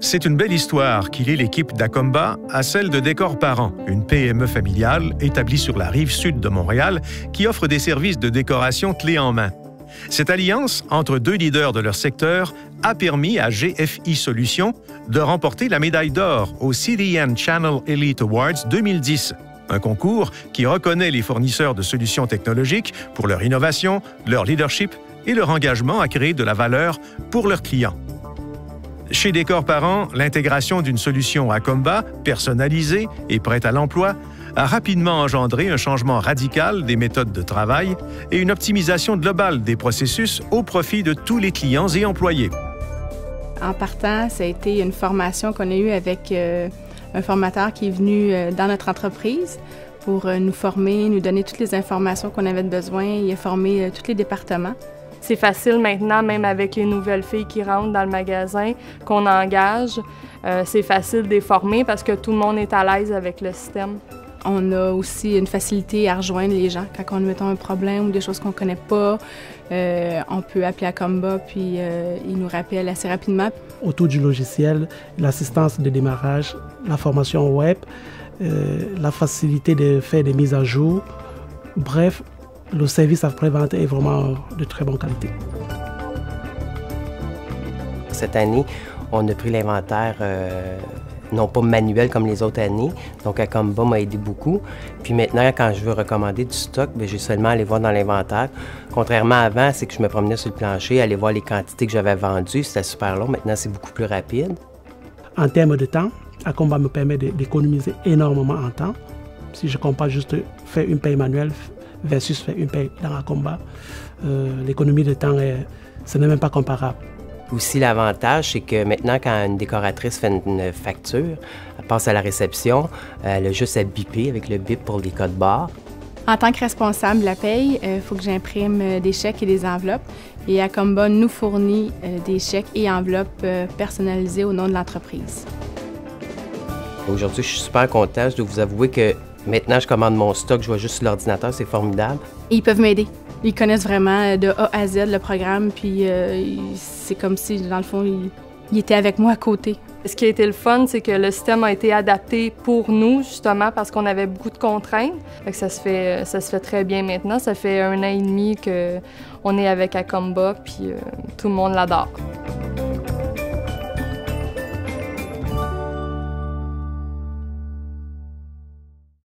C'est une belle histoire qui lie l'équipe d'Acomba à celle de Décor Parent, une PME familiale établie sur la rive sud de Montréal qui offre des services de décoration clés en main. Cette alliance entre deux leaders de leur secteur a permis à GFI Solutions de remporter la médaille d'or au CDN Channel Elite Awards 2010, un concours qui reconnaît les fournisseurs de solutions technologiques pour leur innovation, leur leadership et leur engagement à créer de la valeur pour leurs clients. Chez Décor Parent, l'intégration d'une solution Acomba, personnalisée et prête à l'emploi, a rapidement engendré un changement radical des méthodes de travail et une optimisation globale des processus au profit de tous les clients et employés. En partant, ça a été une formation qu'on a eue avec un formateur qui est venu dans notre entreprise pour nous former, nous donner toutes les informations qu'on avait besoin. Il a formé tous les départements. C'est facile maintenant, même avec les nouvelles filles qui rentrent dans le magasin, qu'on engage. C'est facile de les former parce que tout le monde est à l'aise avec le système. On a aussi une facilité à rejoindre les gens. Quand on a, mettons, un problème ou des choses qu'on ne connaît pas, on peut appeler Acomba, puis ils nous rappellent assez rapidement. Autour du logiciel, l'assistance de démarrage, la formation web, la facilité de faire des mises à jour. Bref, le service après-vente est vraiment de très bonne qualité. Cette année, on a pris l'inventaire non pas manuel comme les autres années. Donc, Acomba m'a aidé beaucoup. Puis maintenant, quand je veux recommander du stock, j'ai seulement à aller voir dans l'inventaire. Contrairement à avant, c'est que je me promenais sur le plancher, aller voir les quantités que j'avais vendues. C'était super long. Maintenant, c'est beaucoup plus rapide. En termes de temps, Acomba me permet d'économiser énormément en temps. Si je compare juste faire une paie manuelle versus faire une paie dans Acomba, l'économie de temps, ce n'est même pas comparable. Aussi, l'avantage, c'est que maintenant, quand une décoratrice fait une facture, elle passe à la réception, elle a juste à biper avec le bip pour les codes barres. En tant que responsable de la paye, il faut que j'imprime des chèques et des enveloppes. Et Acomba nous fournit des chèques et enveloppes personnalisés au nom de l'entreprise. Aujourd'hui, je suis super content. Je dois vous avouer que maintenant, je commande mon stock, je vois juste sur l'ordinateur, c'est formidable. Et ils peuvent m'aider. Ils connaissent vraiment de A à Z le programme, puis c'est comme si, dans le fond, ils étaient avec moi à côté. Ce qui a été le fun, c'est que le système a été adapté pour nous, justement, parce qu'on avait beaucoup de contraintes. Ça se fait très bien maintenant. Ça fait 1 an et demi qu'on est avec Acomba, puis tout le monde l'adore.